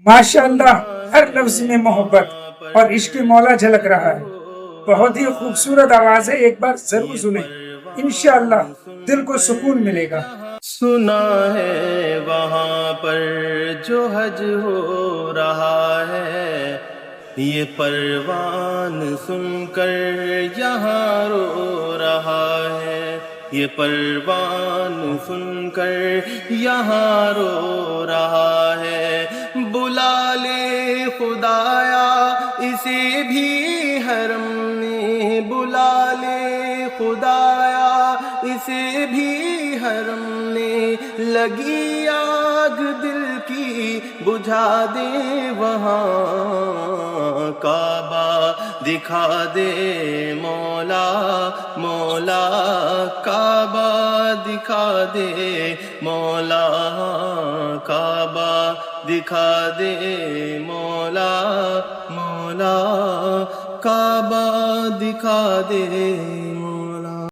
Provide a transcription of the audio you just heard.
माशाअल्लाह, हर लफ्ज में मोहब्बत और इश्क मौला झलक रहा है। बहुत ही खूबसूरत आवाज है, एक बार जरूर सुने, इंशाअल्लाह दिल को सुकून मिलेगा। सुना है वहाँ पर जो हज हो रहा है, ये परवान सुनकर यहाँ रो रहा है। ये परवान सुनकर यहाँ रो रहा है। बुला ले खुदाया इसे भी हरम ने, बुला ले खुदाया इसे भी हरम ने। लगी आग दिल की बुझा दे वहाँ, काबा दिखा दे मौला मौला, काबा दिखा दे मौला, काबा दिखा दे मौला मौला, काबा दिखा दे मौला।